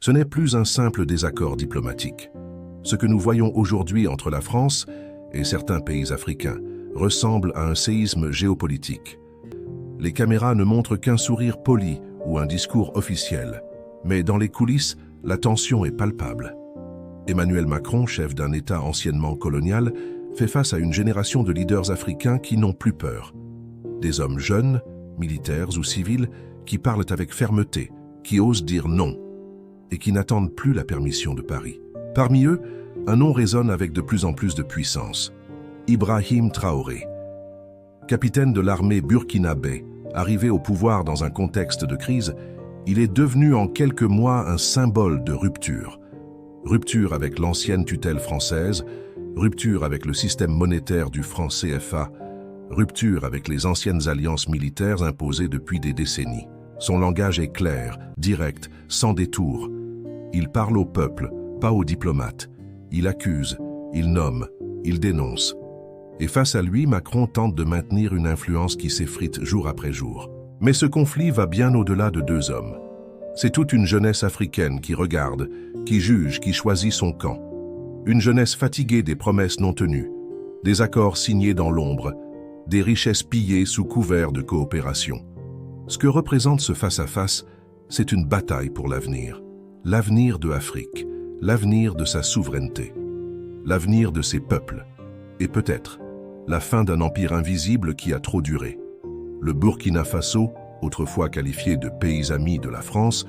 Ce n'est plus un simple désaccord diplomatique. Ce que nous voyons aujourd'hui entre la France et certains pays africains ressemble à un séisme géopolitique. Les caméras ne montrent qu'un sourire poli ou un discours officiel, mais dans les coulisses, la tension est palpable. Emmanuel Macron, chef d'un État anciennement colonial, fait face à une génération de leaders africains qui n'ont plus peur. Des hommes jeunes, militaires ou civils, qui parlent avec fermeté, qui osent dire non, et qui n'attendent plus la permission de Paris. Parmi eux, un nom résonne avec de plus en plus de puissance. Ibrahim Traoré. Capitaine de l'armée burkinabé, arrivé au pouvoir dans un contexte de crise, il est devenu en quelques mois un symbole de rupture. Rupture avec l'ancienne tutelle française, rupture avec le système monétaire du franc CFA, rupture avec les anciennes alliances militaires imposées depuis des décennies. Son langage est clair, direct, sans détour. Il parle au peuple, pas aux diplomates. Il accuse, il nomme, il dénonce. Et face à lui, Macron tente de maintenir une influence qui s'effrite jour après jour. Mais ce conflit va bien au-delà de deux hommes. C'est toute une jeunesse africaine qui regarde, qui juge, qui choisit son camp. Une jeunesse fatiguée des promesses non tenues, des accords signés dans l'ombre, des richesses pillées sous couvert de coopération. Ce que représente ce face-à-face, c'est une bataille pour l'avenir. L'avenir de l'Afrique, l'avenir de sa souveraineté, l'avenir de ses peuples, et peut-être la fin d'un empire invisible qui a trop duré. Le Burkina Faso, autrefois qualifié de pays ami de la France,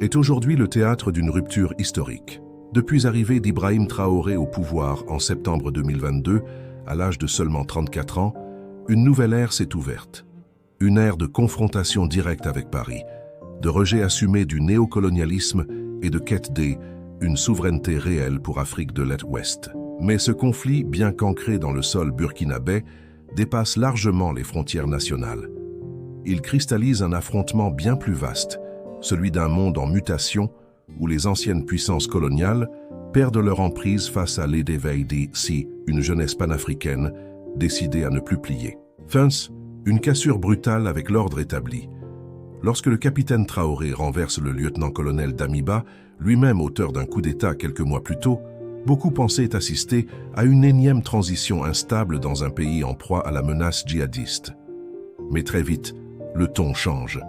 est aujourd'hui le théâtre d'une rupture historique. Depuis l'arrivée d'Ibrahim Traoré au pouvoir en septembre 2022, à l'âge de seulement 34 ans, une nouvelle ère s'est ouverte. Une ère de confrontation directe avec Paris, de rejet assumé du néocolonialisme et de quête une souveraineté réelle pour Afrique de l'Ouest. Mais ce conflit, bien qu'ancré dans le sol burkinabé, dépasse largement les frontières nationales. Il cristallise un affrontement bien plus vaste, celui d'un monde en mutation où les anciennes puissances coloniales perdent leur emprise face à l'éveil d'ici, une jeunesse panafricaine décidée à ne plus plier. Fins, une cassure brutale avec l'ordre établi. Lorsque le capitaine Traoré renverse le lieutenant-colonel Damiba, lui-même auteur d'un coup d'État quelques mois plus tôt, beaucoup pensaient assister à une énième transition instable dans un pays en proie à la menace djihadiste. Mais très vite, le ton change.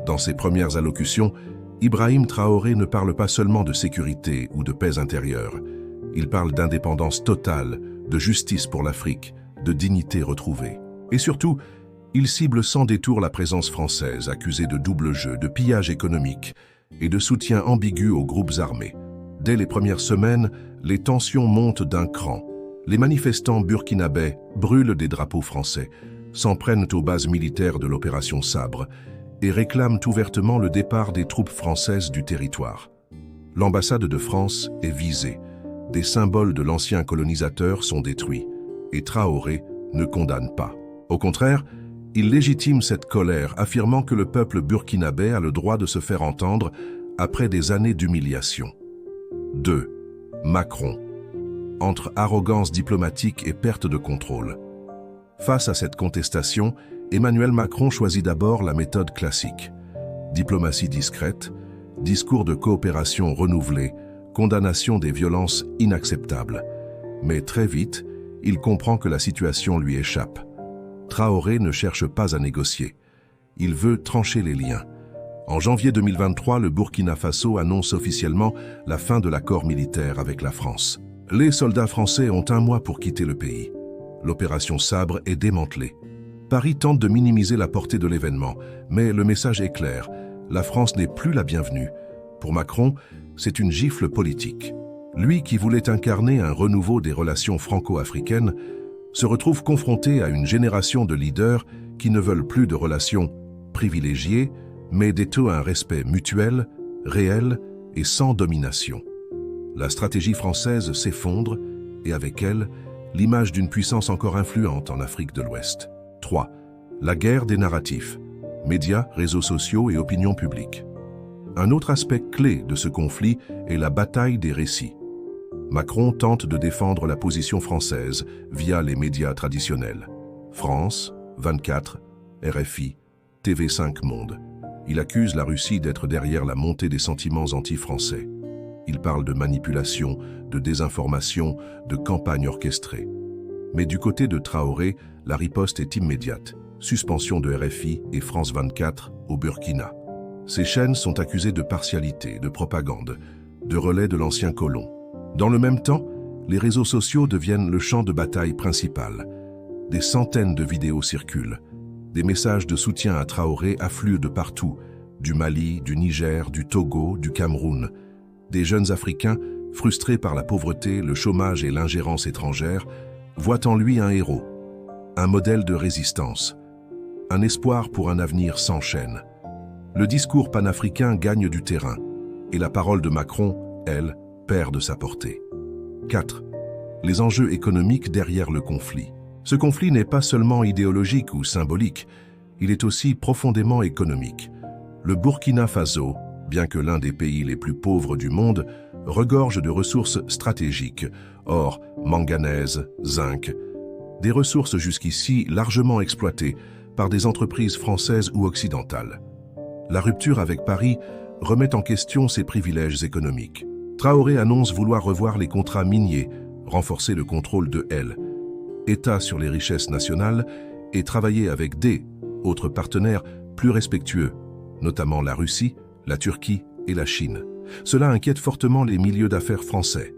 Dans ses premières allocutions, Ibrahim Traoré ne parle pas seulement de sécurité ou de paix intérieure. Il parle d'indépendance totale, de justice pour l'Afrique, de dignité retrouvée. Et surtout, il cible sans détour la présence française, accusée de double jeu, de pillage économique et de soutien ambigu aux groupes armés. Dès les premières semaines, les tensions montent d'un cran. Les manifestants burkinabés brûlent des drapeaux français, s'en prennent aux bases militaires de l'opération Sabre et réclament ouvertement le départ des troupes françaises du territoire. L'ambassade de France est visée. Des symboles de l'ancien colonisateur sont détruits et Traoré ne condamne pas. Au contraire, il légitime cette colère, affirmant que le peuple burkinabé a le droit de se faire entendre après des années d'humiliation. 2. Macron. Entre arrogance diplomatique et perte de contrôle. Face à cette contestation, Emmanuel Macron choisit d'abord la méthode classique. Diplomatie discrète, discours de coopération renouvelé, condamnation des violences inacceptables. Mais très vite, il comprend que la situation lui échappe. Traoré ne cherche pas à négocier. Il veut trancher les liens. En janvier 2023, le Burkina Faso annonce officiellement la fin de l'accord militaire avec la France. Les soldats français ont un mois pour quitter le pays. L'opération Sabre est démantelée. Paris tente de minimiser la portée de l'événement, mais le message est clair. La France n'est plus la bienvenue. Pour Macron, c'est une gifle politique. Lui qui voulait incarner un renouveau des relations franco-africaines, se retrouve confronté à une génération de leaders qui ne veulent plus de relations privilégiées, mais détournent un respect mutuel, réel et sans domination. La stratégie française s'effondre et avec elle, l'image d'une puissance encore influente en Afrique de l'Ouest. 3. La guerre des narratifs, médias, réseaux sociaux et opinion publique. Un autre aspect clé de ce conflit est la bataille des récits. Macron tente de défendre la position française via les médias traditionnels. France, 24, RFI, TV5 Monde. Il accuse la Russie d'être derrière la montée des sentiments anti-français. Il parle de manipulation, de désinformation, de campagne orchestrée. Mais du côté de Traoré, la riposte est immédiate. Suspension de RFI et France 24 au Burkina. Ces chaînes sont accusées de partialité, de propagande, de relais de l'ancien colon. Dans le même temps, les réseaux sociaux deviennent le champ de bataille principal. Des centaines de vidéos circulent. Des messages de soutien à Traoré affluent de partout, du Mali, du Niger, du Togo, du Cameroun. Des jeunes Africains, frustrés par la pauvreté, le chômage et l'ingérence étrangère, voient en lui un héros, un modèle de résistance, un espoir pour un avenir sans chaîne. Le discours panafricain gagne du terrain, et la parole de Macron, elle, perd de sa portée. 4. Les enjeux économiques derrière le conflit. Ce conflit n'est pas seulement idéologique ou symbolique, il est aussi profondément économique. Le Burkina Faso, bien que l'un des pays les plus pauvres du monde, regorge de ressources stratégiques, or, manganèse, zinc, des ressources jusqu'ici largement exploitées par des entreprises françaises ou occidentales. La rupture avec Paris remet en question ses privilèges économiques. Traoré annonce vouloir revoir les contrats miniers, renforcer le contrôle de État sur les richesses nationales et travailler avec des autres partenaires plus respectueux, notamment la Russie, la Turquie et la Chine. Cela inquiète fortement les milieux d'affaires français.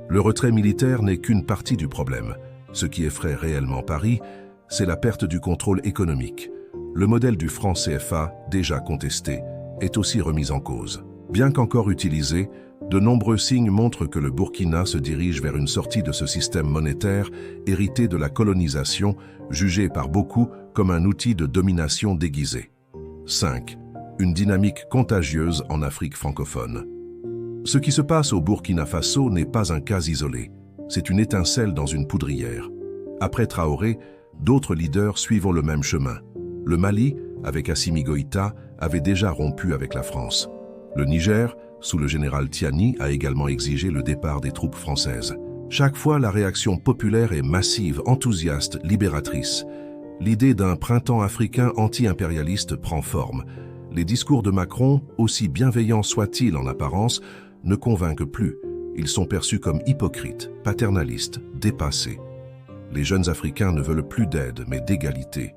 Le retrait militaire n'est qu'une partie du problème. Ce qui effraie réellement Paris, c'est la perte du contrôle économique. Le modèle du franc CFA, déjà contesté, est aussi remis en cause. Bien qu'encore utilisé, de nombreux signes montrent que le Burkina se dirige vers une sortie de ce système monétaire hérité de la colonisation, jugé par beaucoup comme un outil de domination déguisé. 5. Une dynamique contagieuse en Afrique francophone. Ce qui se passe au Burkina Faso n'est pas un cas isolé. C'est une étincelle dans une poudrière. Après Traoré, d'autres leaders suivent le même chemin. Le Mali, avec Assimi Goïta, avait déjà rompu avec la France. Le Niger, sous le général Tiani, a également exigé le départ des troupes françaises. Chaque fois, la réaction populaire est massive, enthousiaste, libératrice. L'idée d'un printemps africain anti-impérialiste prend forme. Les discours de Macron, aussi bienveillants soient-ils en apparence, ne convainquent plus. Ils sont perçus comme hypocrites, paternalistes, dépassés. Les jeunes Africains ne veulent plus d'aide, mais d'égalité.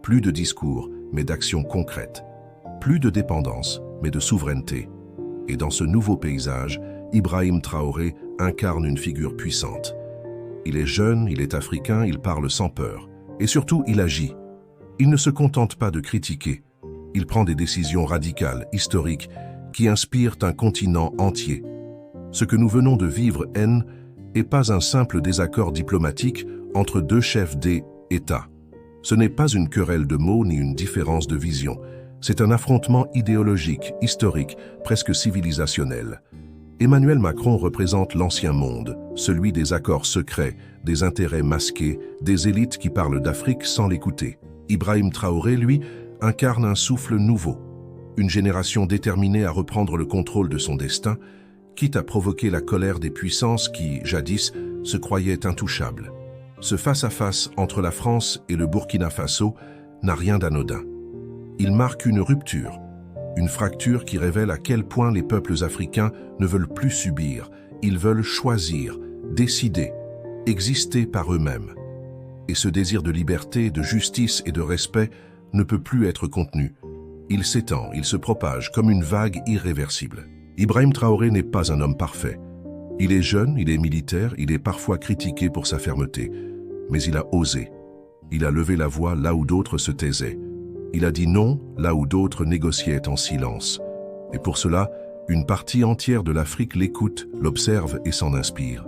Plus de discours, mais d'actions concrètes. Plus de dépendance, mais de souveraineté. Et dans ce nouveau paysage, Ibrahim Traoré incarne une figure puissante. Il est jeune, il est africain, il parle sans peur. Et surtout, il agit. Il ne se contente pas de critiquer. Il prend des décisions radicales, historiques, qui inspirent un continent entier. Ce que nous venons de vivre n'est pas un simple désaccord diplomatique entre deux chefs d'État. Ce n'est pas une querelle de mots ni une différence de vision. C'est un affrontement idéologique, historique, presque civilisationnel. Emmanuel Macron représente l'ancien monde, celui des accords secrets, des intérêts masqués, des élites qui parlent d'Afrique sans l'écouter. Ibrahim Traoré, lui, incarne un souffle nouveau, une génération déterminée à reprendre le contrôle de son destin, quitte à provoquer la colère des puissances qui, jadis, se croyaient intouchables. Ce face-à-face entre la France et le Burkina Faso n'a rien d'anodin. Il marque une rupture, une fracture qui révèle à quel point les peuples africains ne veulent plus subir, ils veulent choisir, décider, exister par eux-mêmes. Et ce désir de liberté, de justice et de respect ne peut plus être contenu. Il s'étend, il se propage comme une vague irréversible. Ibrahim Traoré n'est pas un homme parfait. Il est jeune, il est militaire, il est parfois critiqué pour sa fermeté. Mais il a osé. Il a levé la voix là où d'autres se taisaient. Il a dit non là où d'autres négociaient en silence. Et pour cela, une partie entière de l'Afrique l'écoute, l'observe et s'en inspire.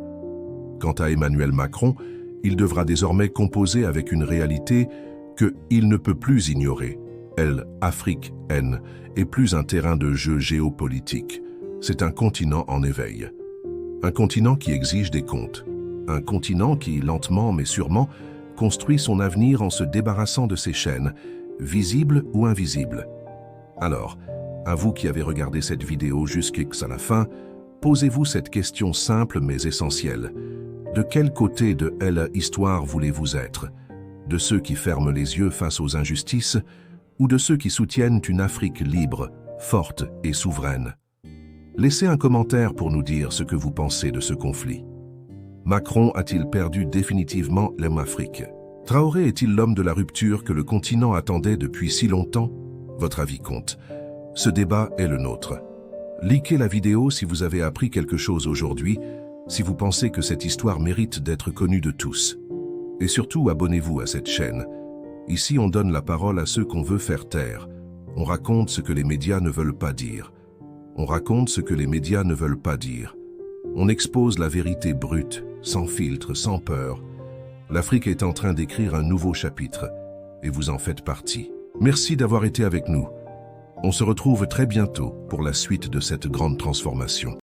Quant à Emmanuel Macron, il devra désormais composer avec une réalité qu'il ne peut plus ignorer. L'Afrique est plus un terrain de jeu géopolitique. C'est un continent en éveil. Un continent qui exige des comptes. Un continent qui, lentement mais sûrement, construit son avenir en se débarrassant de ses chaînes, visibles ou invisibles. Alors, à vous qui avez regardé cette vidéo jusqu'à la fin, posez-vous cette question simple mais essentielle. De quel côté de l'histoire voulez-vous être? De ceux qui ferment les yeux face aux injustices ou de ceux qui soutiennent une Afrique libre, forte et souveraine? Laissez un commentaire pour nous dire ce que vous pensez de ce conflit. Macron a-t-il perdu définitivement l'Afrique? Traoré est-il l'homme de la rupture que le continent attendait depuis si longtemps? Votre avis compte. Ce débat est le nôtre. Likez la vidéo si vous avez appris quelque chose aujourd'hui, si vous pensez que cette histoire mérite d'être connue de tous. Et surtout, abonnez-vous à cette chaîne. Ici, on donne la parole à ceux qu'on veut faire taire. On raconte ce que les médias ne veulent pas dire. On raconte ce que les médias ne veulent pas dire. On expose la vérité brute, sans filtre, sans peur. L'Afrique est en train d'écrire un nouveau chapitre, et vous en faites partie. Merci d'avoir été avec nous. On se retrouve très bientôt pour la suite de cette grande transformation.